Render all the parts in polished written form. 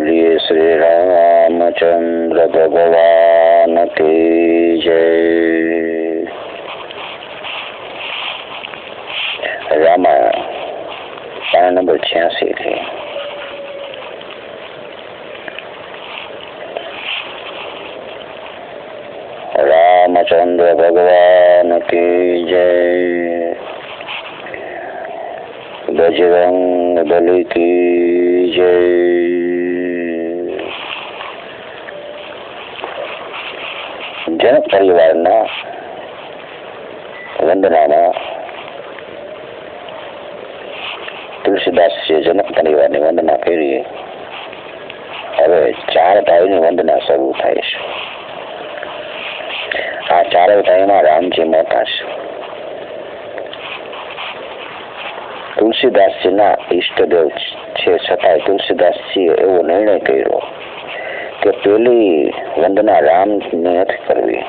बोलिए श्री रामचंद्र भगवान की जय। रामायण पाना नंबर 86 थी। रामचंद्र भगवान की जय। बजरंग बली की जय। जनक परिवाરના વંદનામાં તુલસીદાસજીએ જનક પરિવારની વંદના કરી. હવે 4 ભાઈની વંદના શરૂ થાય છે. આ 4 ભાઈમાં રામજી મોટા છે. તુલસીદાસજીના ઈષ્ટદેવ છે, છતાંય તુલસીદાસજીએ એવો નિર્ણય કર્યો કે પેલી વંદના રામને નથી કરવી.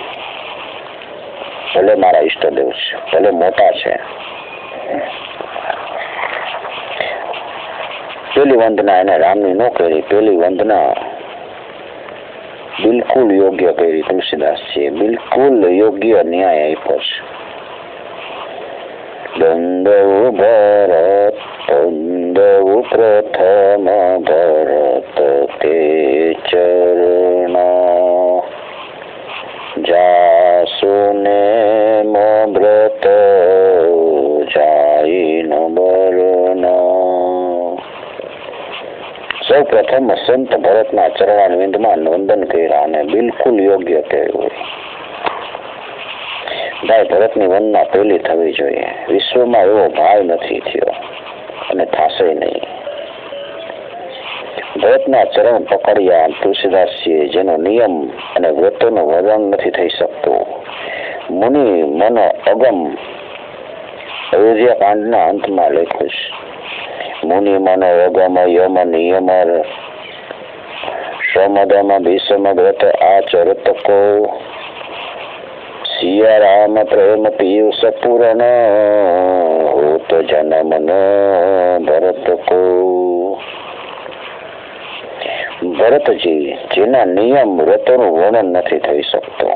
ભલે મારા ઈષ્ટદેવ છે, ભલે મોટા છે, પેલી વંદના એને રામની ન કરી. પેલી વંદના બિલકુલ યોગ્ય કરી તુલસીદાસજીએ. બિલકુલ યોગ્ય ન્યાય આપ્યો છે. દંડવ ભરત દંડવ પ્રથમ ભરત તે ચરણ જાસુને મોવ્રત જાય ન બરણ. સૌ પ્રથમ સંત ભરતના ચરણારવિંદમાં વંદન કર્યા અને બિલકુલ યોગ્ય કહેવું. ભાઈ ભરતની વંદના પહેલી થવી જોઈએ. વિશ્વમાં એવો ભાઈ નથી થયો અને થાશે નહીં. ભરતના ચરણ પકડ્યા તુલસીદાસજીએ, જેનો નિયમ અને વ્રતોનો વર્ણન નથી થઈ શકતો. મુનિ મનો અગમ અયોધ્યા કાંડના અંતમાં લખ્યું છે. મુનિ મનો અગમ યમ નિયમર સમદમ ભીષમ વ્રત આચરત કો સિયા રામ પ્રેમ પિયુષ પૂરણ હોત જન્મ નો ભરત કો. ભરતજી, જેના નિયમ વ્રતોનું વર્ણન નથી થઈ શકતો,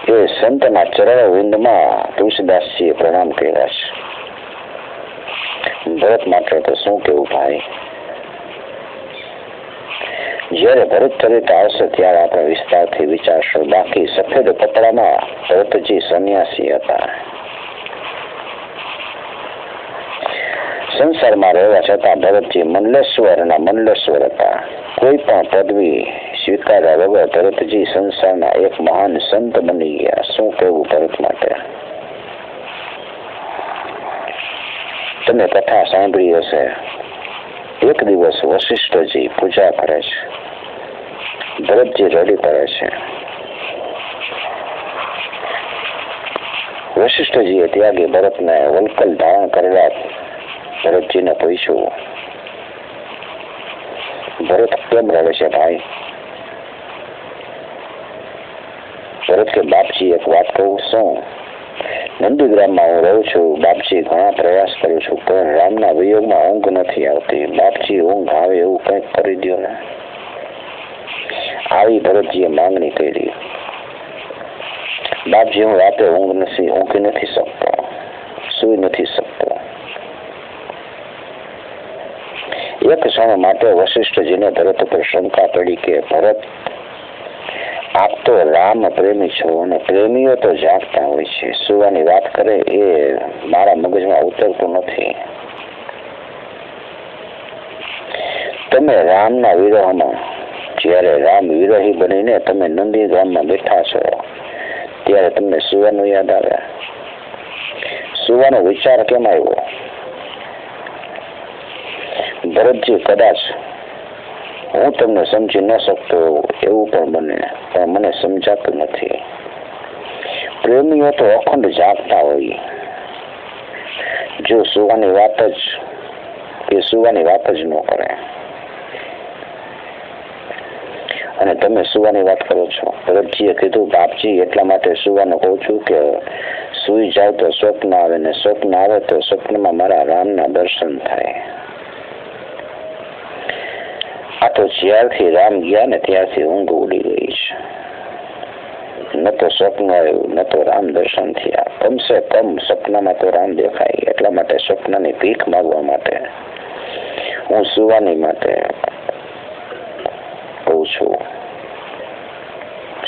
એ સંતના ચરણ વિંદમાં તુલસીદાસજીએ પ્રણામ કર્યા છે. ભરત માટે તો શું કેવું ભાઈ. જયારે ભરત ચરિત્ર આવશે ત્યારે આપણે વિસ્તારથી વિચારશું. બાકી સફેદ કપડામાં ભરતજી સંન્યાસી હતા. સંસારમાં રહેવા છતાં ભરતજી મલ્લેશ્વરના મલ્લેશ્વર હતા. કોઈ પણ પદવી સ્વીકાર્યા વગર ભરતજી સંસારના એક મહાન સંત બની ગયા. શું કહેવું ભરત માટે. તમે કથા સાંભળી હશે. એક દિવસ વશિષ્ઠજી પૂજા કરે છે. ભરતજી રડી પડે છે. વશિષ્ઠજીએ ત્યાગી ભરતને વલ્કલ ધારણ કરેલા ભરતજીને પૂછ્યું, ભરત કેમ રડે છે ભાઈ? ભરત કે બાપજી એક વાત કહું. શું? નંદીગ્રામમાં હું રહું છું બાપજી. ઘણા પ્રયાસ કરું છું પણ રામના વિયોગમાં ઊંઘ નથી આવતી. બાપજી ઊંઘ આવે એવું કંઈક કરી દો ને. આવી ભરતજીએ માંગણી કરી. બાપજી, હું રાતે ઊંઘી નથી શકતો, સુઈ નથી શકતો. એક ક્ષણ માટે વશિષ્ઠજીને ભરત ઉપર શંકા પડી કે ભરત, આપ તો રામ પ્રેમી છો અને પ્રેમીઓ તો જાગતા હોય છે. સુવાની વાત કરે એ મારા મગજમાં ઉતરતું નથી. તમે રામના વિરહમાં, જ્યારે રામ વિરહી બનીને તમે નંદી ગામમાં બેઠા છો ત્યારે તમને સુવાનું યાદ આવે. સુવાનો વિચાર કેમ આવ્યો? ભરતજી, કદાચ હું તમને સમજી ન શકતો એવું પણ બને, પણ મને સમજાતું નથી. પ્રેમીઓ તો અખંડ જાગતા હોય. જો સુવાની વાત જ ન કરે અને તમે સુવાની વાત કરો છો. ભરતજીએ કીધું, બાપજી, એટલા માટે સુવાનું કહું છું કે સુઈ જાવ તો સ્વપ્ન આવે ને સ્વપ્ન આવે તો સ્વપ્નમાં મારા રામના દર્શન થાય. આ તો જ્યારથી રામ ગયા ને ત્યારથી ઊંઘ ઉડી ગઈ છે. ન તો સ્વપ્ન આવ્યું, ન તો રામ દર્શન થયા. કમસે કમ સપનામાં તો રામ દેખાય. એટલા માટે સ્વપ્નની ભીખ માંગવા માટે હું સુવાની માટે કહું છું,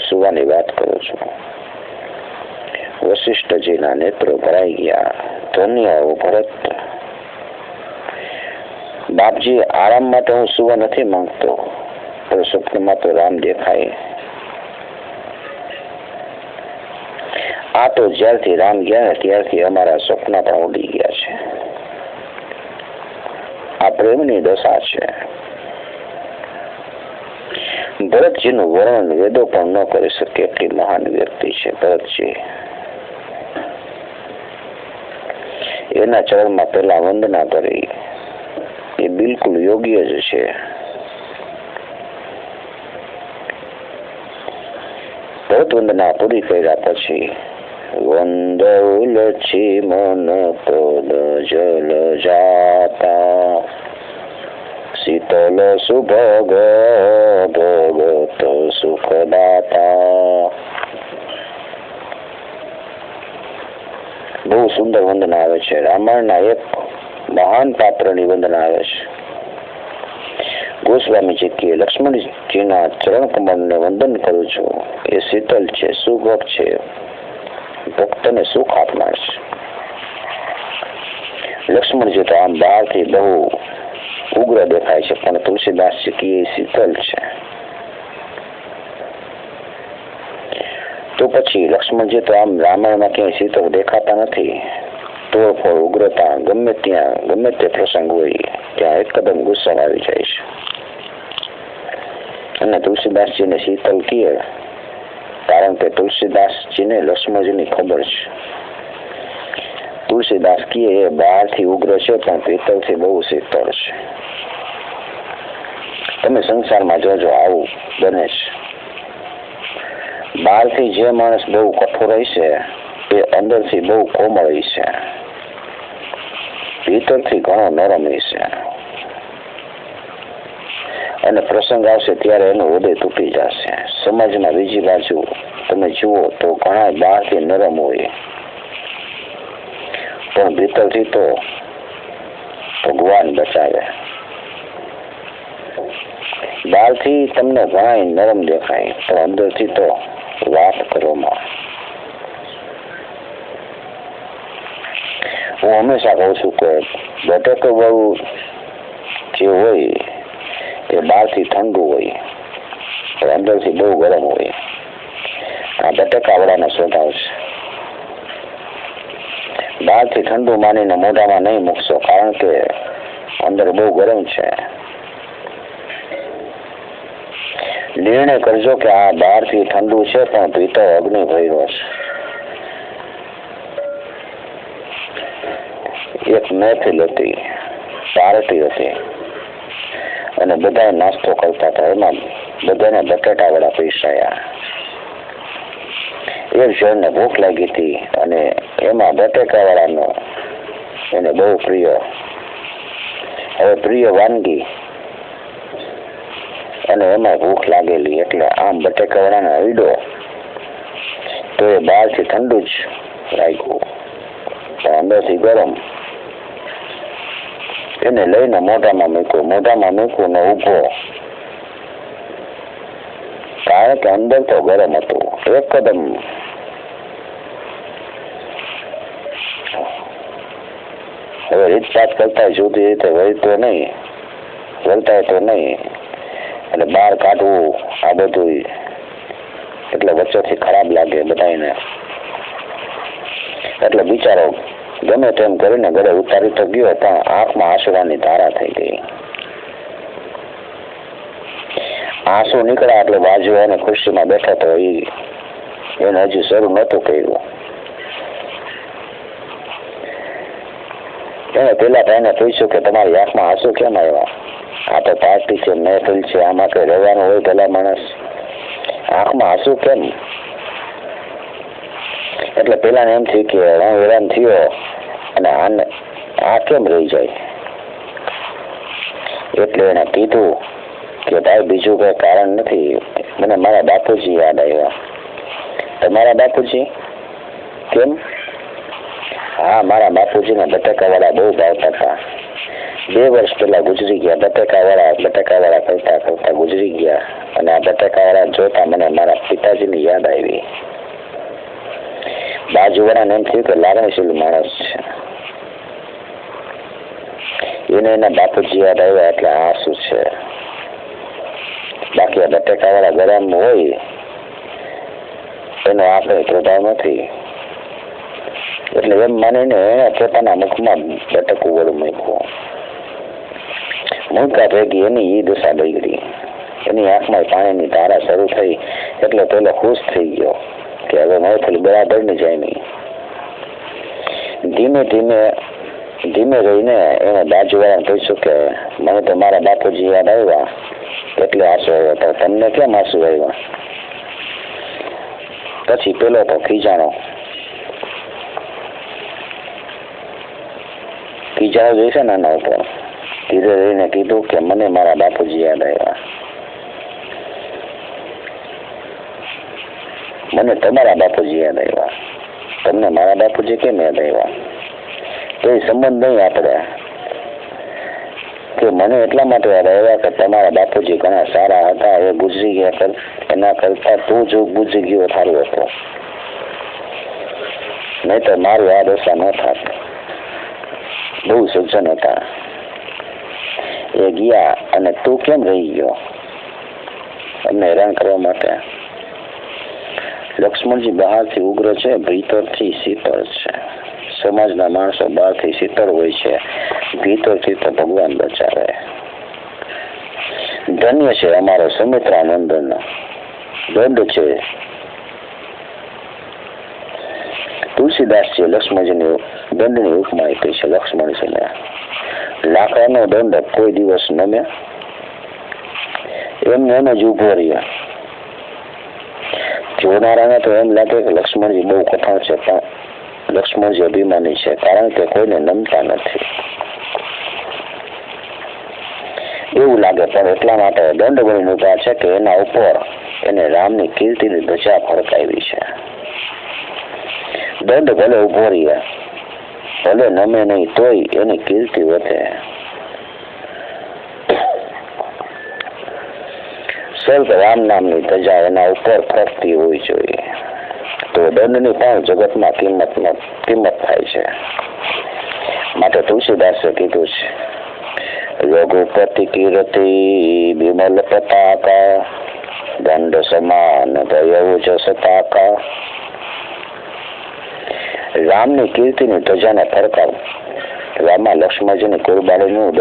સુવાની વાત કરું છું. વશિષ્ઠજીના નેત્રો ભરાઈ ગયા. ધન્ય હો ભરત. બાપજી, આરામ માટે હું સુવા નથી માંગતો, પણ સ્વપ્નમાં તો રામ દેખાય. આ તો જ્યારથી રામ ગયા ત્યારથી અમારા સપના પણ ઉડી ગયા છે. આ પ્રેમની દશા છે. ભરતજીનું વર્ણન વેદો પણ ન કરી શકે એટલી મહાન વ્યક્તિ છે ભરતજી. એના ચરણમાં પહેલા વંદના કરી. એ બિલકુલ યોગ્ય જ છે. ભરત વંદના પૂરી કર્યા પછી વંદૌલછી મન પદ જલ જાતા શીતલ સુભગ ભગત સુખદાતા. બહુ સુંદર વંદના આવે છે. રામાયણના એક મહાન પાત્રની વંદના આવે છે. ગોસ્વામીજી કે લક્ષ્મણજીના ચરણ કમળને વંદન કરું છું. એ શીતલ છે, સુભગ છે, ભક્તને સુખ આપનાર છે. લક્ષ્મણજી તો આમ બહારથી બહુ ઉગ્ર દેખાય છે, પણ તુલસીદાસજી કે એ શીતલ છે. તો પછી લક્ષ્મણજી તો આમ રામાયણમાં ક્યાંય શીતળ દેખાતા નથી. તોડફોડ, ઉગ્રતા, ગમે ત્યાં ગમે તે પ્રસંગ હોય ત્યાં એકદમ ગુસ્સા આવી જાય છે. અને તુલસીદાસજીને શીતલ કહે કારણ કે તુલસીદાસજીને લક્ષ્મણજીની ખબર છે. તુલસીદાસ કહે એ બહારથી ઉગ્ર છે પણ ભીતરથી બહુ શીતળ છે. તમે સંસારમાં જોજો આવું બને છે. બહારથી જે માણસ બહુ કઠોર હશે એ અંદરથી બહુ કોમળ હશે, ભીતરથી ઘણો નરમ હશે. અને પ્રસંગ આવશે ત્યારે એનું હૃદય તૂટી જશે. સમાજમાં બીજી બાજુ તમે જુઓ તો ઘણા બહારથી નરમ હોય પણ ભીતરથી તો ભગવાન બચાવે. બહારથી તમને ઘણા નરમ દેખાય પણ અંદરથી તો વાત કરવામાં. હું હંમેશા કહું છું કે બટેકો વાળું જે હોય એ બહારથી ઠંડુ હોય પણ અંદરથી બહુ ગરમ હોય. આ બટેકાવાળાનો સ્વભાવ છે. બહારથી ઠંડુ માનીને મોઢામાં નહીં મૂકશો કારણ કે અંદર બહુ ગરમ છે. નિર્ણય કરજો કે આ બહારથી ઠંડુ છે પણ ભીતર અગ્નિ ભર્યો છે. એક મહેફિલ હતી, પાર્ટી હતી અને બધા નાસ્તો કરતા હતા. એમાં બધાને બટાટા વડા પીરસાયા. એક જણને ભૂખ લાગી હતી અને એમાં બટાકા વાળાનો એને બહુ પ્રિય. હવે પ્રિય વાનગી અને એમાં ભૂખ લાગેલી એટલે આમ બટાકા વાળાને અડ્યો તો એ બહારથી ઠંડુ જ લાગ્યું પણ અંદરથી ગરમ. એને લઈને મોઢામાં મૂક્યું ને ઊભો કારણ કે અંદર તો ગરમ હતું એકદમ. હવે રીતપાત કરતા જુદી રીતે વળતો નહીં, વળતાય તો નહીં એટલે બહાર કાઢવું આ બધું એટલે વચ્ચેથી ખરાબ લાગે બધાને. એટલે બિચારો ગમે તેમ કરીને ગળે ઉતારી તો ગયો પણ આંખમાં આંસુડાની ધારા થઈ ગઈ. આંસુ નીકળ્યા એટલે બાજુ એને ખુરશીમાં બેઠો તો એને હજુ શરૂ નહોતું કર્યું. એને પેલા ભાઈને પૂછ્યું કે તમારી આંખમાં આંસુ કેમ આવ્યા? આ તો પાર્ટી છે, મહેફિલ છે, આમાં કઈ રહેવાનું હોય ભલા માણસ, આંખમાં આંસુ કેમ? એટલે પેલાને એમ થયું કે હું હેરાન થયો અને આને આ કેમ રહી જાય. એટલે એને કીધું કે ભાઈ બીજું કઈ કારણ નથી, મને મારા બાપુજી યાદ આવ્યા. તમારા બાપુજી? કેમ? હા, મારા બાપુજીને બટાકાવાળા બહુ ભાવતા હતા. 2 વર્ષ પહેલા ગુજરી ગયા. બટાકાવાળા કરતા કરતા ગુજરી ગયા. અને આ બટાકાવાળા જોતા મને મારા પિતાજીની યાદ આવી. બાજુવાળાને એમ થયું કે લાગણીશીલ માણસ છે, એને એના બાપુજી યાદ આવ્યા એટલે આંસુ છે. બાકી આ બટાકાવાળા ગરમ હોય એનો આપણે પ્રભાવ નથી. એટલે એમ માનીને પોતાના મુખમાં બટકું વળું મૂક્યું. મૂકા ભેગી એની ઈ દશા બગડી. એની આંખમાં પાણીની ધારા શરૂ થઈ એટલે પેલો ખુશ થઈ ગયો કે હવે મહેફિલ બરાબર ની જાય નહીં. ધીમે રહીને એને બાજુવાળાને પૂછ્યું કે મને તો મારા બાપુજી યાદ આવ્યા એટલે આંસુ આવ્યો. તો તમને કેમ આંસુ આવ્યા? પછી પેલો તો ખીજાણો જોઈશે ને એના ઉપર. ધીરે રહીને કીધું કે મને મારા બાપુજી યાદ આવ્યા. મને તમારા બાપુજી યાદ આવ્યા. તમને મારા બાપુજી કેમ યાદ આવ્યા? તો એ સંબંધ નહીં આપણે કે મને એટલા માટે યાદ આવ્યા કે તમારા બાપુજી ઘણા સારા હતા, એ ગુજરી ગયા, એના કરતા તું જો ગુજરી ગયો સારું હતો, નહીં તો મારું આ દશા ન થાત. બહુ સજ્જન હતા, એ ગયા અને તું કેમ રહી ગયો અમને હેરાન કરવા માટે? લક્ષ્મણજી બહારથી ઉગ્ર છે, ભીતરથી શીતળ છે. સમાજના માણસો બહારથી શીતળ હોય છે, ભીતરથી તો ભગવાન બચાવે. ધન્ય છે અમારો સુમિત્રા નંદન દંડ છે. તુલસીદાસજી લક્ષ્મણજીની દંડની ઉપમા આપી છે. લક્ષ્મણજીને લાકડાનો દંડ કોઈ દિવસ નમે એમ જ ઉભો રહ્યા. જોનારાને તો એમ લાગે કે લક્ષ્મણજી બહુ કઠણ છે, પણ લક્ષ્મણજી અભિમાની છે, કારણ કે કોઈને નમતા નથી એવું લાગે. પણ એટલા માટે દંડ બનીને ઉભા છે કે એના ઉપર એને રામની કીર્તિની ધજા ફરકાવી છે. દંડ ભલે ઉભો રહ્યા, ભલે નમે નહીં, તોય એની કીર્તિ વધે. સર્વ રામ નામની ધજા એના ઉપર ફરકતી હોવી જોઈએ. તો દંડની પણ જગતમાં કિંમત થાય છે. માટે તુલસીદાસે કીધું છે, રઘુપતિ કીર્તિ બિમલ પતાકા દંડ સમાન ભયવું જ સતાકા. રામની કીર્તિની ધજાને ફરકાવ. રામા લક્ષ્મણજીની કુરબાનીએ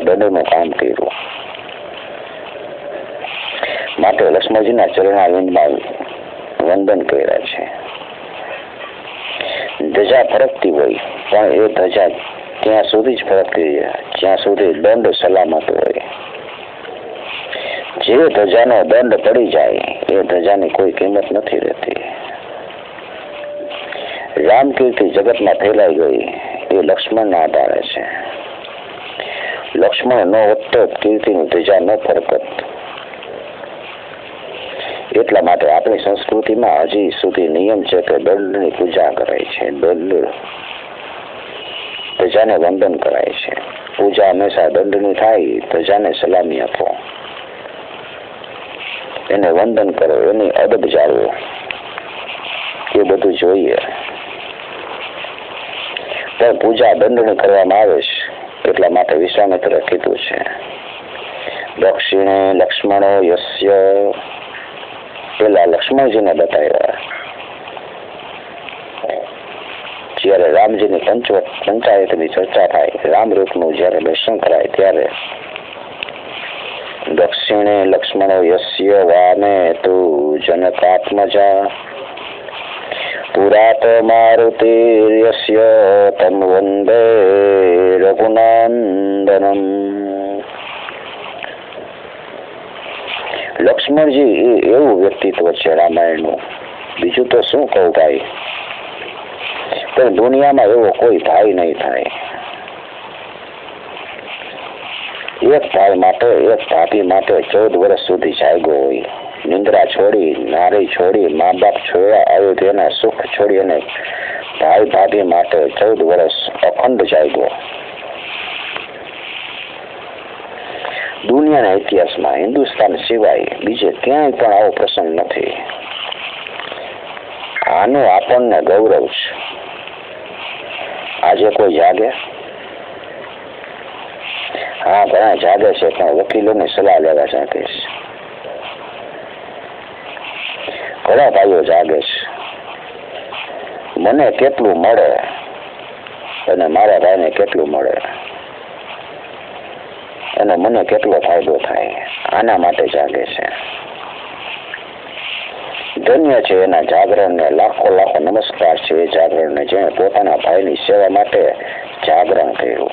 દંડનું કામ કર્યું. માટે લક્ષ્મણજીના ચરણારવિંદમાં વંદન કર્યા છે. ધજા ફરકતી હોય, પણ એ ધજા ત્યાં સુધી જ ફરકતી જ્યાં સુધી દંડ સલામત હોય. જે ધજાનો દંડ પડી જાય એ ધજાની કોઈ કિંમત નથી રહેતી. રામ કીર્તિ જગતમાં ફેલાઈ ગઈ એ લક્ષ્મણના આધારે છે. લક્ષ્મણ નો વધતો કીર્તિની ધજા ન ફરકત. એટલા માટે આપણી સંસ્કૃતિમાં હજી સુધી નિયમ છે કે દંડની પૂજા કરાય છે, દંડ ધજાને વંદન કરાય છે. પૂજા હંમેશા દંડની થાય. ધજાને સલામી આપો, એને વંદન કરો, એની અદબ જાળવો, એ બધું જોઈએ. પણ પૂજા દંડની કરવામાં આવે છે. એટલા માટે વિશ્વામિત્રે કીધું છે, દક્ષિણે લક્ષ્મણો યસ્ય. પેલા લક્ષ્મણજીને બતાવ્યા. જયારે રામજીની પંચાયતની ચર્ચા થાય, રામરૂપનું જયારે દર્શન કરાય ત્યારે દક્ષિણે લક્ષ્મણો યસ્ય વામે તું જનકાત્મજા પુરાત મારુતિર્યસ્ય તમ વંદે રઘુનંદનમ. લક્ષ્મણજી એ એવું વ્યક્તિત્વ છે રામાયણનું, બીજું તો શું કહું ભાઈ. પણ દુનિયામાં એવો કોઈ ભાઈ નહીં થાય. એક ભાઈ માટે એક ભાભી માટે 14 વર્ષ સુધી જાગ્યો હોય. નિંદ્રા છોડી, નારી છોડી, મા બાપ છોડ્યા, અયોધ્યાના સુખ છોડી અને ભાઈ ભાભી માટે 14 વર્ષ અખંડ જાગ્યો. દુનિયાના ઇતિહાસમાં હિન્દુસ્તાન સિવાય બીજે ક્યાંય પણ આવો પ્રસંગ નથી. આનું આપણને ગૌરવ છે. આજે કોઈ જાગે? હા, ઘણા જાગે છે, પણ વકીલોની સલાહ લેવા જાગે છે. ઘણા ભાઈઓ જાગે છે. મને કેટલું મળે અને મારા ભાઈને કેટલું મળે અને મને કેટલો ફાયદો થાય, આના માટે જાગે છે. ધન્ય છે એના જાગરણને લાખો લાખો નમસ્કાર છે એ જાગરણને જેણે પોતાના ભાઈની સેવા માટે જાગરણ કર્યું.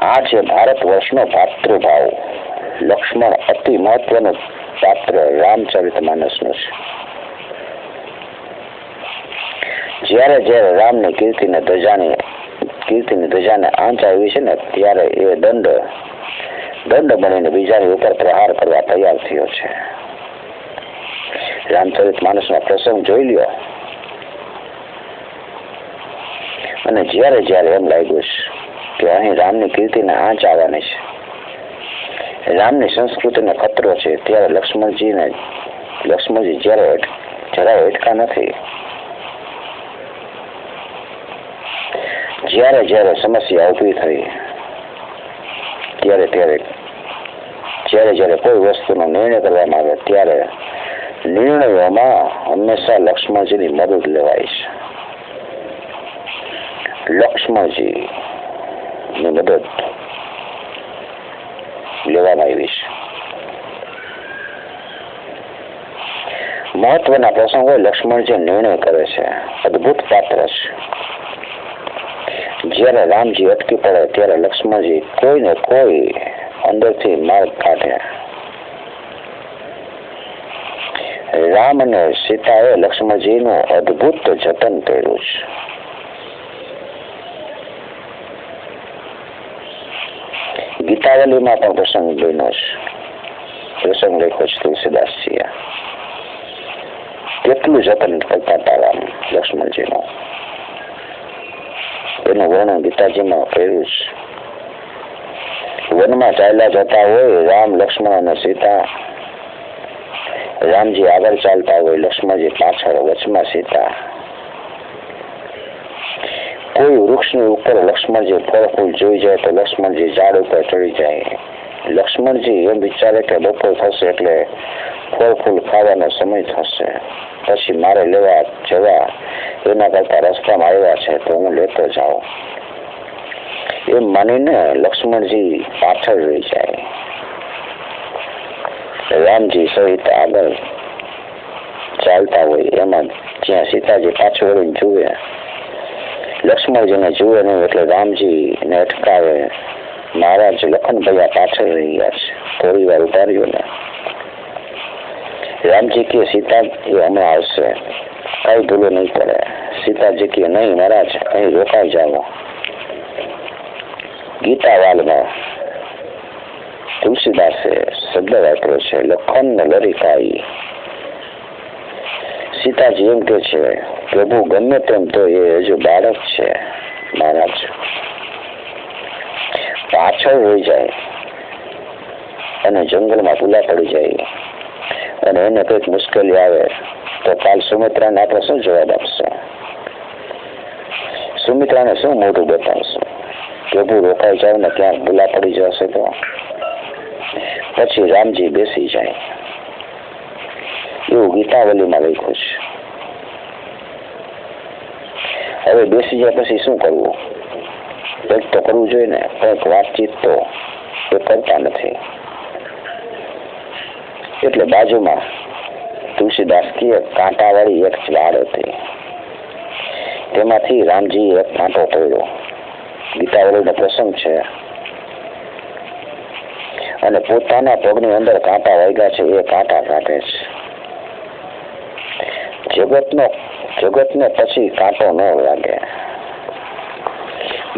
આ છે ભારત વર્ષનો ભાતૃભાવ. લક્ષ્મણ અતિ મહત્વનું પાત્ર રામચરિતમાનસનું છે. જ્યારે જ્યારે રામની કીર્તિની ધજાને આંચ આવી છે ને, ત્યારે એ દંડ બનીને બીજાની ઉપર પ્રહાર કરવા તૈયાર થયો છે. રામચરિતમાનસનો પ્રસંગ જોઈ લ્યો અને જ્યારે એમ લાગ્યું છે કે અહીં રામની કીર્તિને આંચ આવવાની છે, રામની સંસ્કૃતિને ખતરો છે, ત્યારે લક્ષ્મણજી જ્યારે જરાય અટકા નથી. જ્યારે સમસ્યા ઊભી થઈ, જ્યારે કોઈ વસ્તુનો નિર્ણય કરવામાં આવે, ત્યારે નિર્ણયોમાં હંમેશા લક્ષ્મણજીની મદદ લેવાય છે. લક્ષ્મણજીની મદદ લેવામાં આવી છે. મહત્વના પ્રસંગો લક્ષ્મણજી નિર્ણય કરે છે. અદ્ભુત પાત્ર છે. જ્યારે રામજી અટકી પડે ત્યારે લક્ષ્મણજી કોઈને કોઈ અંદરથી માર્ગ કાઢે. રામ અને સીતાએ લક્ષ્મણજીનું અદ્ભુત જતન કર્યું છે. ગીતાવલીમાં પણ પ્રસંગ બન્યો છે. પ્રસંગ લખ્યો છે તુલસીદાસજીએ. કેટલું જતન કરતા હતા રામ લક્ષ્મણજીનું, એનું વર્ણન ગીતાજીમાં કર્યું છે. વનમાં ચાલ્યા જતા હોય રામ, લક્ષ્મણ અને સીતા. રામજી આગળ ચાલતા હોય, લક્ષ્મણજી પાછળ, વચમાં સીતા. કોઈ વૃક્ષની ઉપર લક્ષ્મણજી ફળ ફૂલ જોઈ જાય તો લક્ષ્મણજી ઝાડ ઉપર ચડી જાય. લક્ષ્મણજી એમ વિચારે કે બપોર થશે એટલે ફળ ફૂલ ખાવાનો સમય થશે, પછી મારે લેવા જવા એના કરતા રસ્તામાં આવ્યા છે તો હું લેતો જાઉં. એમ માનીને લક્ષ્મણજી પાછળ રહી જાય. રામજી સહિત આગળ ચાલતા હોય, એમાં જ્યાં સીતાજી પાછળ વળીને જુએ, લક્ષ્મણજીને જુએ નહીં એટલે રામજીને અટકાવે. મહારાજ લખનભૈયા પાછળ રહી ગયા છે, થોડી વાર ઉતાર્યો ને. રામજી કે સીતા એ હમણાં આવશે, કઈ ભૂલો નહીં પડે. સીતાજી કે નહીં મહારાજ, અહીં રોકાઈ જાઓ. ગીતાવાલમાં તુલસીદાસે શબ્દ વાપર્યો છે, લખન લરિકાઈ. સીતાજી એમ કે છે પ્રભુ ગમે તેમ તો એ હજુ બાળક છે મહારાજ. પાછળ રહી જાય અને જંગલમાં ભૂલા પડી જાય અને એને કઈક મુશ્કેલી આવે તો કાલ સુમિત્રાને આપણે શું જવાબ આપશું? સુમિત્રાને શું મોઢું બતાવશું? પ્રભુ રોકાઈ જાવ ને ક્યાંક ભૂલા પડી જશે તો. પછી રામજી બેસી જાય, એવું ગીતાવલીમાં લખ્યું છે. હવે બેસી જાય પછી શું કરવું? કંઈક તો કરવું જોઈએ ને. કંઈક વાતચીત તો એ કરતા નથી. એટલે બાજુમાં તુલસીદાસ કી કાંટાવાળી એક ઝાડ હતી, તેમાંથી રામજી એક કાંટો તોડ્યો. ગીતાવલીનો પ્રસંગ છે. અને પોતાના પગની અંદર કાંટા વાગ્યા છે, એ કાંટા કાઢે છે. જગતને પછી કાંટો ન લાગે.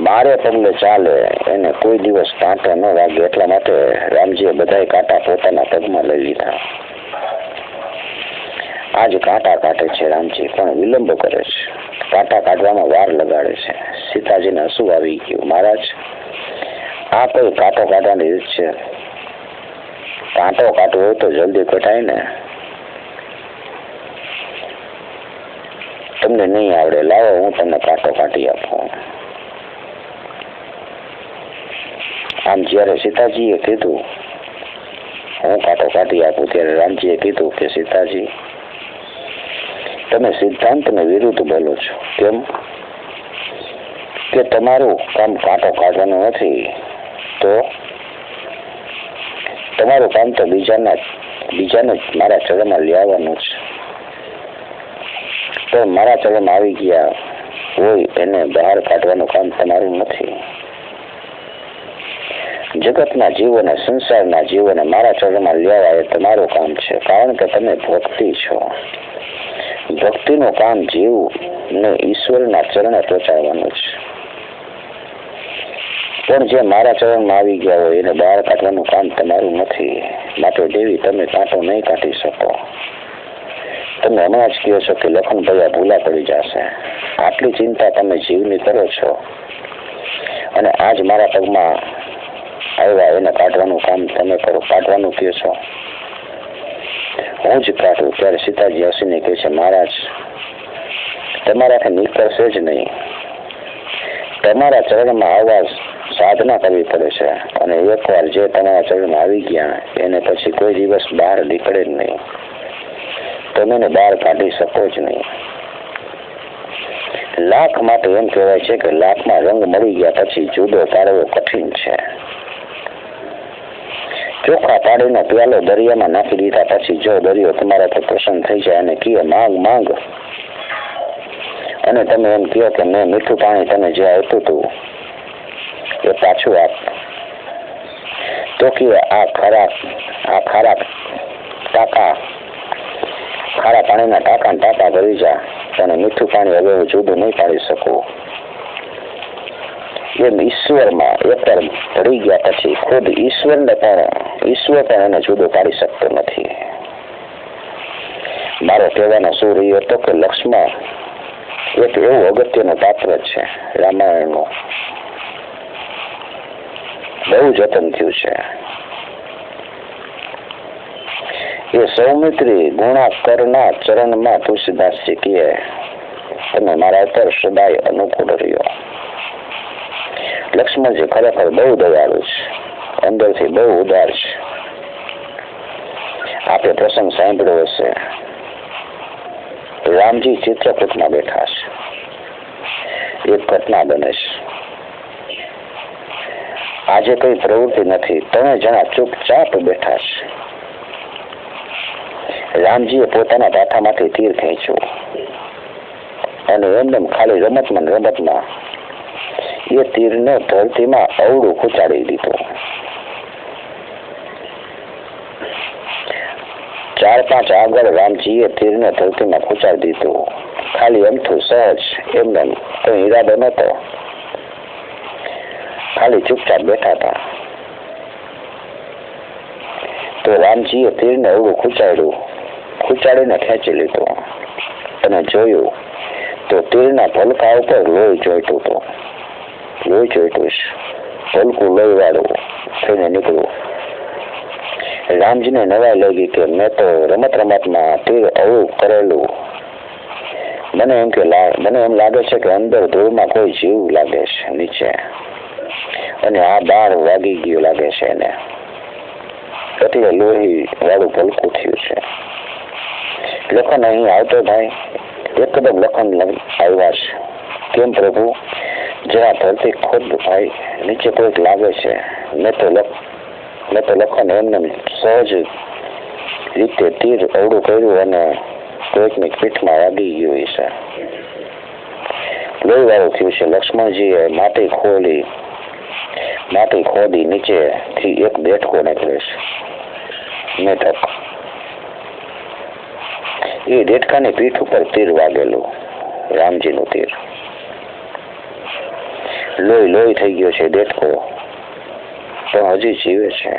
મારે પગલે ચાલે એને કોઈ દિવસ કાંટો ન વાગે એટલા માટે રામજીએ બધાય કાંટા પોતાના પગમાં લઈ લીધા. આજ કાંટા કાઢે છે રામજી, પણ વિલંબ કરે છે. કાંટા કાઢવામાં વાર લગાડે છે. સીતાજીને હસવું આવી ગયું. મહારાજ, આ કોઈ કાંટો કાઢવાની રીત છે? કાંટો કાઢવો હોય તો જલ્દી કઢાય ને. તમને નહીં આવડે, લાવો હું તમને કાંટો કાઢી આપું. આમ જ્યારે સીતાજીએ કીધું હું કાંટો કાઢી આપું, ત્યારે રામજીએ કીધું કે સીતાજી, તમે સિદ્ધાંતને વિરુદ્ધ બોલો છો. કેમ? કે તમારું કામ કાંટો કાઢવાનું નથી, તો તમારું કામ તો બીજાને મારા ચરણમાં લાવવાનું છે. તો મારા ચરણમાં આવી ગયા હોય એને બહાર કાઢવાનું કામ તમારું નથી. જગતના જીવોને, સંસારના જીવોને મારા ચરણમાં લેવા એ તમારું કામ છે, કારણ કે તમે ભક્તિ છો. ભક્તિનું કામ જીવને ઈશ્વરના ચરણે પહોંચાડવાનું છે. પણ જે મારા ચરણમાં આવી ગયા હોય એને બહાર કાઢવાનું કામ તમારું નથી. માટે દેવી, તમે કાંટો નહીં કાઢી શકો. તમે હમણાં જ કહો છો કે લખનભાઈ ભૂલા પડી જશે. આટલી ચિંતા તમે જીવની કરો છો, અને આજ મારા પગમાં આવ્યા એને કાઢવાનું કામ તમે કરો. કાઢવાનું કહો છો, હું જ કાઢું. ત્યારે સીતાજી હસીને કહે છે, મહારાજ, તમારાથી નીકળશે જ નહીં. તમારા ચરણમાં આવવા સાધના કરવી પડે છે, અને એકવાર જે તમારા ચરણમાં આવી ગયા એને પછી કોઈ દિવસ બહાર નીકળે જ નહીં. તમે એને બહાર કાઢી શકો જ નહીં. લાખ માટે એમ કહેવાય છે કે લાખમાં રંગ મળી ગયા પછી જુદો પાડવો કઠિન છે. ચોખા પાડીને પ્યાલો દરિયામાં નાખી દીધા પછી જો દરિયો તમારા પર પ્રસન્ન થઈ જાય અને કહે માંગ માંગ, અને તમે એમ કહો કે મેં મીઠું પાણી તને જે આપ્યું હતું એ પાછું આપ, તો કે આ ખારા પાણીના ટાંકા ભરી જા, અને મીઠું પાણી હવે હું જુદું નહીં પાડી શકું. એમ ઈશ્વરમાં એકવાર ભળી ગયા પછી ખુદ ઈશ્વર પણ એને જુદો પાડી શકતો નથી. મારો કહેવાનો શું રહ્યો હતો કે લક્ષ્મણ એક એવું અગત્યનું પાત્ર છે રામાયણનું, બહુ જતન થયું છે. એ સૌમિત્રી ગુણાકરના ચરણમાં તુલસીદાસજી કહે, તમે મારા ઉપર સદાય અનુકૂળ રહ્યો. લક્ષ્મણજી ખરેખર બહુ દયાળુ છે, અંદરથી બહુ ઉદાર છે. આપણે પ્રસંગ સાંભળ્યો હશે. રામજી ચિત્રકૂટમાં બેઠા છે. એક ઘટના બને છે. આજે કઈ પ્રવૃત્તિ નથી, 3 જણા ચૂપચાપ બેઠા છે. રામજીએ પોતાના પાઠામાંથી તીર ખેંચ્યું અને એમને ખાલી રમતમાં એ તીરને ધરતીમાં અવળું ખૂંચાડી દીધું. 4-5 આગળ રામજીએ તીરને ધરતીમાં ખૂંચાડી દીધું. ખાલી અમથું સહજ, એમને કોઈ ઈરાદો નતો, ખાલી ચૂપચાપ બેઠા હતા. તો રામજીએ તીરને અવળું ખૂંચાડીને ખેંચી લીધું અને જોયું તો તીરના ભલકા ઉપર લોહી જોઈતું હતું. ભલકું લોહી વાળું થઈને નીકળ્યું. રામજીને નવાઈ લાગી કે મેં તો રમતમાં તીર અવળું કરેલું. મને એમ લાગે છે કે અંદર ધૂળમાં કોઈ જીવ લાગે છે નીચે, અને આ બાળ વાગી ગયું લાગે છે એને, એટલે લોહી વાળું ભલકું થયું છે. લખન અહીં આવતો ભાઈ, એકદમ લખન આવ્યા છે. કેમ પ્રભુ, જરા ધરતી ખોદ ભાઈ, નીચે કોઈક લાગે છે. મેં તો લખન એમને સહજ રીતે તીર અવળું કર્યું અને કોઈકની પીઠમાં વાગી ગયું છે. લોહી વાળું થયું છે. લક્ષ્મણજીએ માટી ખોદી નીચેથી એક દેડકો નીકળે છે. મેઢક. એ દેડકાની પીઠ ઉપર તીર વાગેલું, રામજીનું તીર. લોહી થઈ ગયો છે દેડકો, પણ હજી જીવે છે.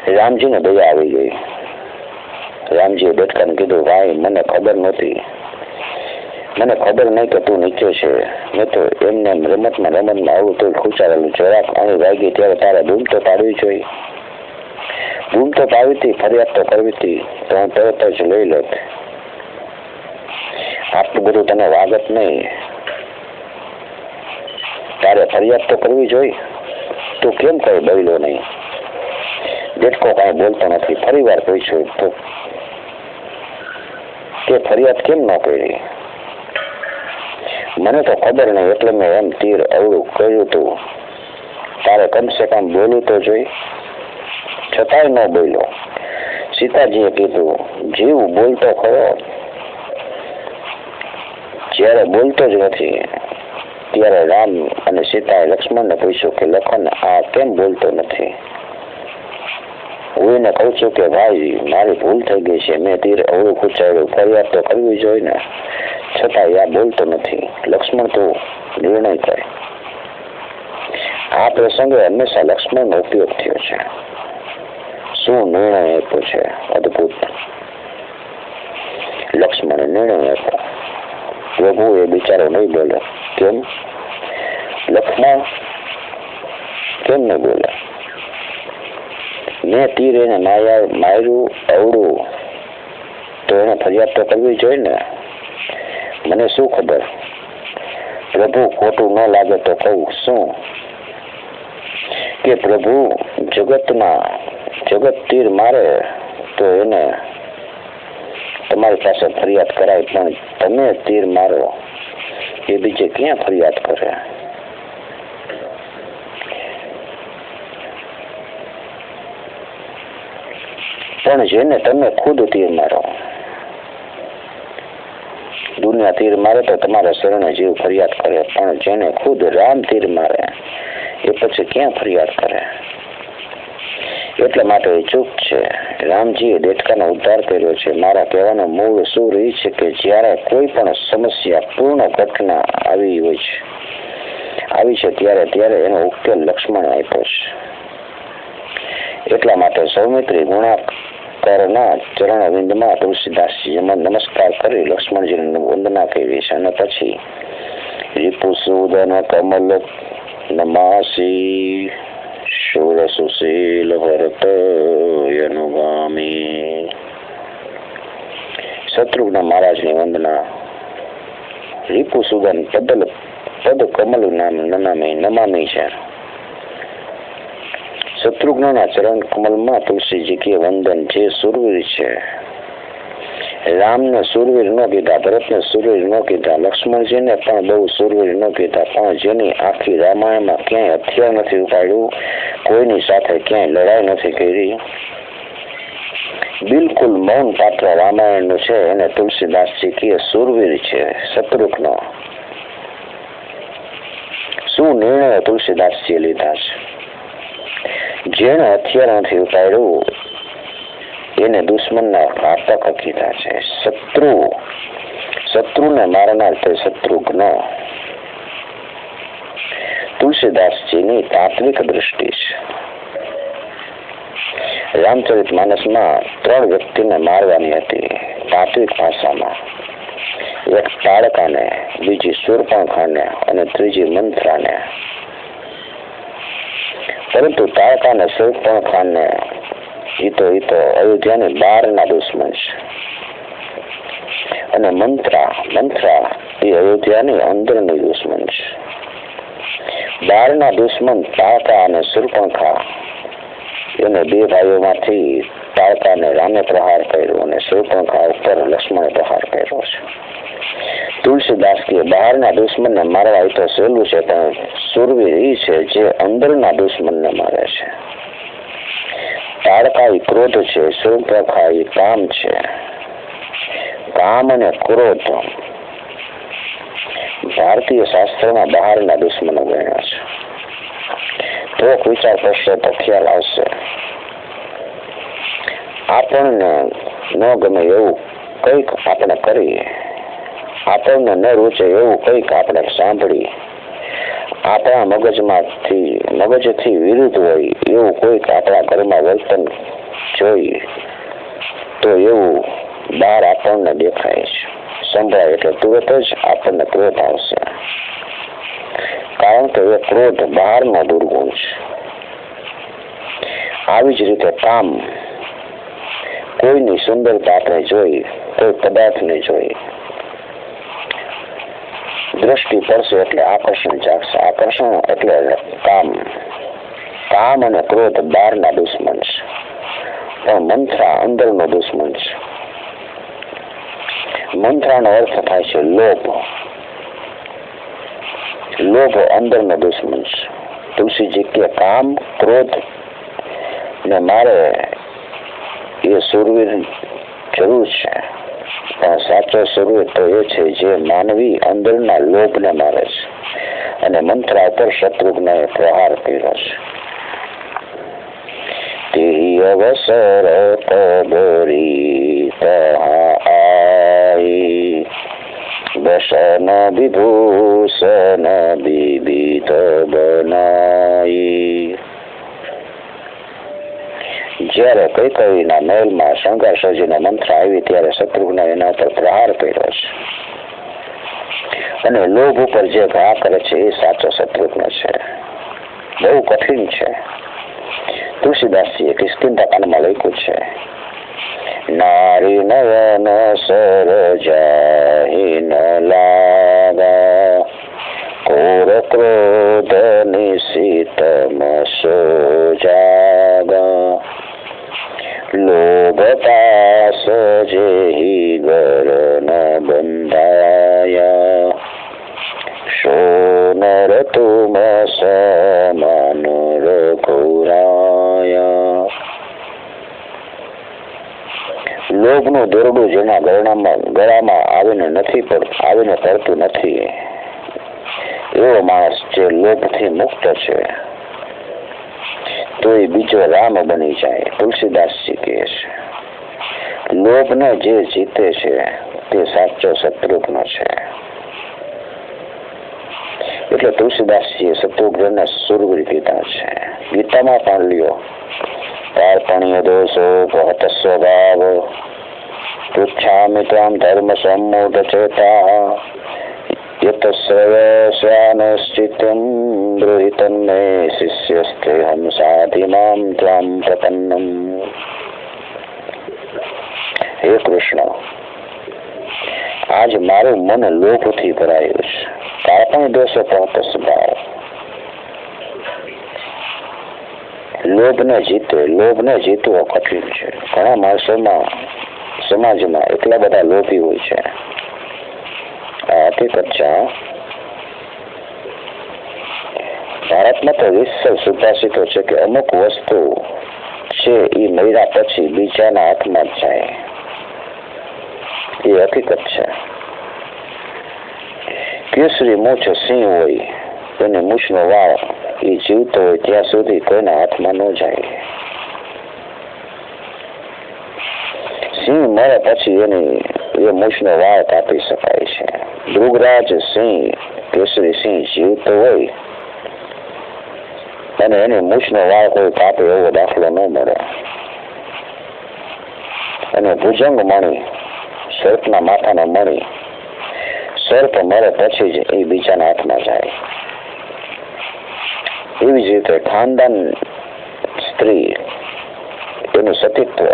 રામજીને દયા આવી ગઈ. રામજીએ દેડકાને કીધું, ભાઈ મને ખબર નહોતી, મને ખબર નહીં કે તું નીચે છે. મેં તો એમને રમતમાં આવું તો ખૂંચાડેલું. જરાક આની વાગી ત્યારે તારે બૂમ તો પાડવી જોઈએ. બૂમ તો પાડવી હતી, ફરિયાદ તો કરવી હતી, તો હું તરત જ લઈ લેત. આટલું બધું તને વાગત નહીં, તારે ફરિયાદ તો કરવી જોઈએ. તું કેમ કઈ બોલ્યો નહીં? દેડકો કાંઈ બોલતો નથી. ફરી વાર પૂછ્યું તો કે ફરિયાદ કેમ ન કરી? મને તો ખબર નહીં, એટલે મેં એમ તીર અવળું કર્યું હતું. તારે કમસે કમ બોલવું તો જોઈ, છતાંય ન બોલ્યો. સીતાજીએ કીધું, જીવ બોલતો ખરો, જ્યારે બોલતો જ નથી ત્યારે રામ અને સીતાએ લક્ષ્મણને પૂછ્યું કે લખન આ કેમ બોલતો નથી? હું એને કહું છું કે ભાઈ મારી ભૂલ થઈ ગઈ છે, મેં તીર અવળું ખૂંચાડ્યું, ફરિયાદ તો કરવી જોઈએ ને, છતાં આ બોલતો નથી. લક્ષ્મણ તો નિર્ણય કરે. આ પ્રસંગે હંમેશા લક્ષ્મણનો ઉપયોગ થયો છે. શું નિર્ણય આપ્યો છે? અદભુત. લક્ષ્મણે નિર્ણય આપ્યો. પ્રભુ એ બિચારો નહીં બોલે. કેમ? લક્ષ્મણ કેમ નહીં બોલે? મેં તીર એને માર્યું અવળું, તો એને ફરિયાદ તો કરવી જોઈએ ને. મને શું ખબર? પ્રભુ ખોટું ન લાગે તો કહું શું કે પ્રભુ જગત તીર મારે તો એને તમારી પાસે ફરિયાદ કરાય, પણ તમે તીર મારો એ બીજે ક્યાં ફરિયાદ કરે? પણ જેને તમે ખુદ તીર મારો, દુનિયા તીર મારે તો તમારા શરણે જીવ ફરિયાદ કરે, પણ જેને ખુદ રામ તીર મારે એ પછી ક્યાં ફરિયાદ કરે? એટલા માટે એ ચૂપ છે. રામજીએ દેડકાનો ઉદ્ધાર કર્યો છે. મારા કહેવાનો મૂળ શું રહી છે કે જ્યારે કોઈ પણ સમસ્યા, પૂર્ણ ઘટના આવી છે ત્યારે એનો ઉકેલ લક્ષ્મણે આપ્યો છે. એટલા માટે સૌમિત્રી ગુણાકરના ચરણવિંદમાં તુલસીદાસજી નમસ્કાર કરી લક્ષ્મણજીને વંદના કરી છે. અને પછી રિપુસૂદન કમલ નમાસી શૂર સુશીલ ભરત અનુગામી. શત્રુઘ્ન મહારાજની વંદના. રિપુસૂદન પદ કમલ નમામી છે. શત્રુઘ્નના ચરણ કમલમાં તુલસીજી કે વંદન. જે સુરવીર છે, રામને સુરવીર ન કીધા, ભરતને સુરવીર ન કીધા, લક્ષ્મણજીને પણ બહુ સુરવીર ન કીધા, પણ જેની આખી રામાયણમાં ક્યાંય હથિયાર નથી ઉપાડ્યું, કોઈની સાથે ક્યાંય લડાઈ નથી કરી, બિલકુલ મૌન પાત્ર રામાયણનું છે, એને તુલસીદાસજી કે સુરવીર છે શત્રુઘ્ન. શું નિર્ણય તુલસીદાસજીએ લીધા છે? જેને હથિયાર નથી ઉપાડ્યું એને દુશ્મનના ઘાતક કીધા છે. શત્રુને મારનાર તે શત્રુઘ્ન. તુલસીદાસજીની તાત્વિક દ્રષ્ટિ છે. રામચરિત માનસમાં 3 વ્યક્તિને મારવાની હતી તાત્વિક ભાષામાં. એક તાડકાને, બીજી શૂર્પણખાને અને ત્રીજી મંથરાને. પરંતુ તાડકાને, શૂર્પણખાને એ તો અયોધ્યાની બહારના દુશ્મન છે, અને મંથરા એ અયોધ્યાની અંદરની દુશ્મન છે. બહારના દુશ્મન તાડકા અને શૂર્પણખા, એને 2 ભાઈઓમાંથી તાડકાને રામે પ્રહાર કર્યો અને શૂર્પણખા ઉપર લક્ષ્મણે પ્રહાર કર્યો છે. તુલસીદાસ કે બહારના દુશ્મનને મારવા એ તો સહેલું છે, પણ સુરવીર એ છે જે અંદરના દુશ્મનને મારે છે. તાડકા એ ક્રોધ છે, શૂર્પણખા એ કામ છે. કામ અને ક્રોધ ભારતીય શાસ્ત્રોમાં બહારના દુશ્મનો ગણ્યા છે. થોડોક વિચાર કરશે તો ખ્યાલ આવશે. આપણને ન ગમે એવું કંઈક આપણે કરીએ, આપણને ન રૂચે એવું કંઈક આપણે સાંભળીએ, આપણા મગજથી વિરુદ્ધ હોય એવું કોઈક આપણા ઘરમાં વર્તન જોઈ તો એવું બહાર આપણને દેખાય છે, સંભળાય એટલે તુરત જ આપણને ક્રોધ આવશે, કારણ કે એ ક્રોધ બહારનો દુર્ગુણ છે. આવી જ રીતે કામ, કોઈની સુંદરતા આપણે જોઈ, કોઈ પદાર્થને જોઈ, દ્રષ્ટિ પડશે એટલે આકર્ષણ જાગશે. આકર્ષણ એટલે કામ. કામ અને ક્રોધ બહારના દુશ્મન છે, પણ મંથરા અંદરનો દુશ્મન છે. મંથરાનો અર્થ થાય છે લોભ. લોભ અંદરનો દુશ્મન છે. તુલસીજી કે કામ, ક્રોધ ને મારે એ સુરવીર જરૂર છે, પણ સાચો સુરવીર તો એ છે જે માનવી અંદરના લોભને મારે છે. અને મંથરા પર શત્રુઘ્નએ પ્રહાર કર્યો છે. તે અવસર કબરી આઈ, દશન વિભૂષણ વિવિધ બનાઈ. જ્યારે કૈકેયીના મહેલમાં શણગાર સજીને મંથરા આવી ત્યારે શત્રુઘ્ને એના પર પ્રહાર કર્યો છે. અને લોભ ઉપર જે ઘા કરે છે એ સાચો શત્રુઘ્ન છે. બહુ કઠિન છે. તુલસીદાસજીએ કિષ્કિંધા લખ્યું છે, નારી નયન સરજાહીન લાગા, કોર ક્રોધ નિશિતમ સોજાગા, લોભ પાસ જેહી ગર ન બંધાયા, સોનર તુમ સમાન રઘુરાયા. લોભનું દોરડું જેના ગળામાં આવીને પડતું નથી, એવો માણસ જે લોભથી મુક્ત છે તો એ બીજો રામ બની જાય. તુલસીદાસજી કહે છે, લોભને જે જીતે છે તે સાચો શત્રુઘ્ન છે. એટલે તુલસીદાસજીએ શત્રુઘ્નને સુરવીર કીધા છે. ગીતામાં પણ લ્યો, કાર્પણ્ય દોષો બહત સ્વભાવ, પૃચ્છામિ ત્વામ ધર્મ સંમૂઢ ચેતા, યત શ્રેયસ્યાનશ્ચિત્યમ બ્રૂહિતં મે શિષ્યસ્તેહં સાધિમામ ત્વામ પ્રપન્નમ. હે કૃષ્ણ, આજ મારું મન લોભથી ભરાયું છે. કાર્પણ્ય દોષો બહત સ્વભાવ. લોભને જીતવો કઠિન છે. ઘણા માણસોમાં સમાજમાં એટલા બધા લોભી હોય છે. આ હકીકત છે. ભારતમાં તો વિશ્વ સુભાષિતો છે કે અમુક વસ્તુ છે એ મળ્યા પછી બીજાના હાથમાં જ જાય. એ હકીકત છે. કેસરી મૂછ સિંહ હોય, એને મૂછનો વાળ એ જીવતો હોય ત્યાં સુધી કોઈના હાથમાં ન જાય. સિંહ મરે પછી એ મૂછનો વાળ કાપી શકાય છે. મૃગરાજ સિંહ, કેસરી સિંહ જીવતો હોય અને એની મૂછનો વાળ કોઈ કાપે એવો દાખલો ન મળે. અને ભુજંગ મણી, સર્પના માથાનો મણી, સર્પ મરે પછી જ એ બીજાના હાથમાં જાય. એવી જ રીતે ખાનદાન સ્ત્રી, એનું સતીત્વ,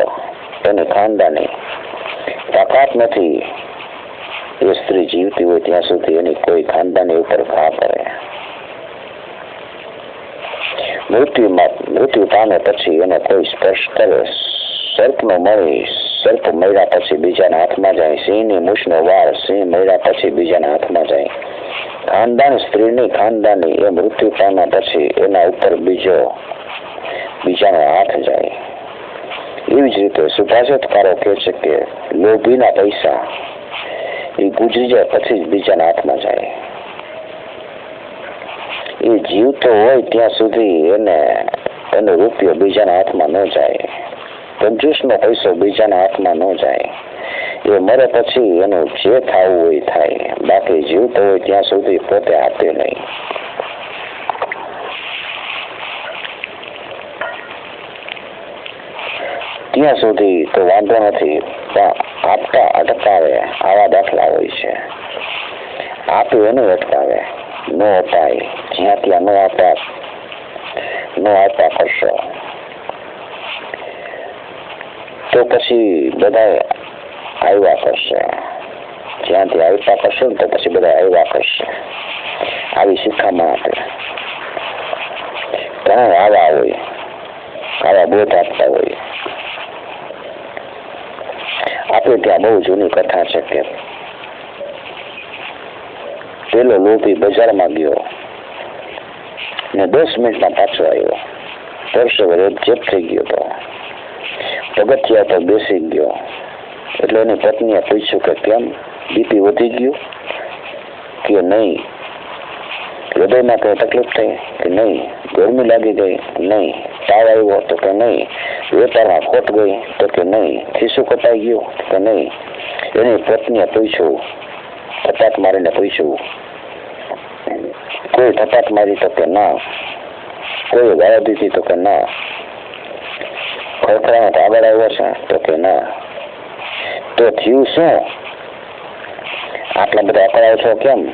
એની ખાનદાની તાકાત નથી. એ સ્ત્રી જીવતી હોય ત્યાં સુધી એની કોઈ ખાનદાની ઉપર ઘા કરે. મૃત્યુ પામે પછી એને કોઈ સ્પર્શ કરે. સર્પનો મણી, સર્પ મર્યા પછી બીજાના હાથમાં જાય. સિંહની મૂછનો વાળ, સિંહ મર્યા પછી બીજાના હાથમાં જાય. ખાનદાન સ્ત્રીની ખાનદાની એ મૃત્યુ પામ્યા પછી એના ઉપર બીજાનો હાથ જાય. એવી જ રીતે સુભાષિતકારો કહે છે કે લોભીના પૈસા એ ગુજરી જાય પછી જ બીજાના હાથમાં જાય. એ જીવતો હોય ત્યાં સુધી એનો રૂપિયો બીજાના હાથમાં ન જાય. કંજૂસનો પૈસો બીજાના હાથમાં ન જાય. એ મરે પછી એનું જે થવું હોય થાય. બાકી જીવતો હોય ત્યાં સુધી પોતે આપે નહીં. ત્યાં સુધી તો વાંધો નથી, પણ આપતા અટકાવે આવા દાખલા હોય છે. આપ્યું એનું અટકાવે, ન અપાય જ્યાં ત્યાં ન આપ્યા કરશો તો પછી બધા આવ્યા કરશે. જ્યાંથી આપ્યા કરશો ને તો પછી બધા આવ્યા કરશે. આવી શિખામણ આપે. ઘણા આવા હોય, આવા બોધ આપતા હોય. આપણે ત્યાં બહુ જૂની કથા છે કે પેલો લોભી બજારમાં ગયો ને 10 મિનિટમાં પાછો આવ્યો. પરસેવો રેપઝેપ થઈ ગયો હતો. પગથિયા તો બેસી ગયો એટલે એની પત્નીએ પૂછ્યું કે કેમ, બીપી વધી ગયું કે નહીં, હૃદયમાં કઈ તકલીફ થઈ કે નહીં, ગરમી લાગી ગઈ નહીં, તાવ આવ્યો તો કે નહીં, વેપારમાં ખોટ ગઈ તો કે નહીં, ખીસું કપાઈ ગયું કે નહીં. એની પત્નીએ પૂછ્યું, થપાટ મારીને પૂછ્યું, કોઈ થપાટ મારી તો કે ના, કોઈ ગાળા દીધી તો કે ના, ખોખરામાં આગળ આવ્યો છે તો કે ના. તો થયું શું? આટલા બધા અકળાવ છો કેમ?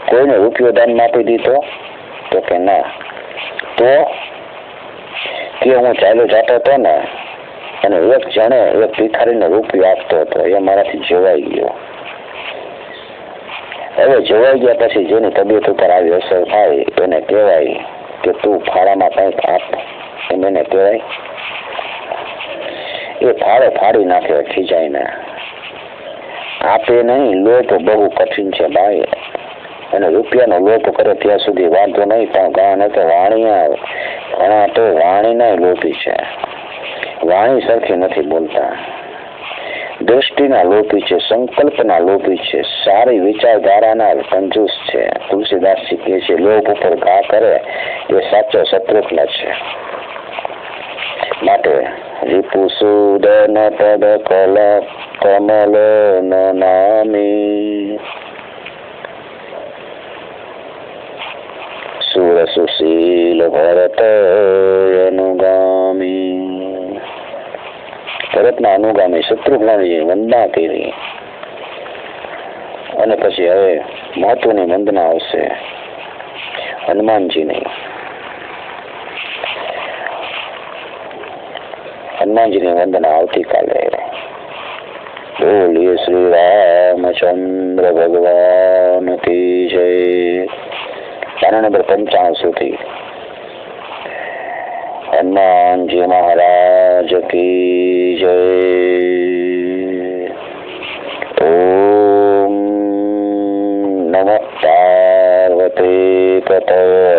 કોઈને રૂપિયો દાનમાં આપી દીધો તો કે ના. તો કે હું ચાલ્યો જતો હતો ને અને એક જણે એક ભિખારીને રૂપિયો આપતો હતો, એ મારાથી જોવાઈ ગયો. હવે જોવાઈ ગયા પછી જેની તબિયત ઉપર આવી અસર થાય એને કહેવાય કે તું ફાળામાં કંઈક આપ, એમ એને કહેવાય. એ ફાળો ફાડી નાખે ખીજાઈને. આપે નહીં, લોભ બહુ કઠિન છે ભાઈ. અને રૂપિયાનો લોભ કરે ત્યાં સુધી વાંધો નહીં, પણ ઘણા તો વાણીના લોભી છે. વાણી સરખી નથી બોલતા, દ્રષ્ટિના લોભી છે, સંકલ્પના લોભી છે, સારી વિચારધારાના કંજૂસ છે. તુલસીદાસજી કહે છે, લોભ ઉપર ઘા કરે એ સાચો શત્રુઘ્ન છે. માટે રિપુસુદન પદ કમલ નામી સુર સુશીલ ભરત અનુગામી. ભરતના અનુગામી શત્રુઘ્નની વંદના કરી. અને પછી હવે મહત્વની વંદના આવશે હનુમાનજીની. હનુમાનજીની વંદના આવતીકાલે. બોલીએ શ્રી રામચંદ્ર ભગવાન કી જય. પાના નંબર 95 સુધી. હનુમાનજી મહારાજ કી જય. ઓમ નમઃ પાર્વતી પતये.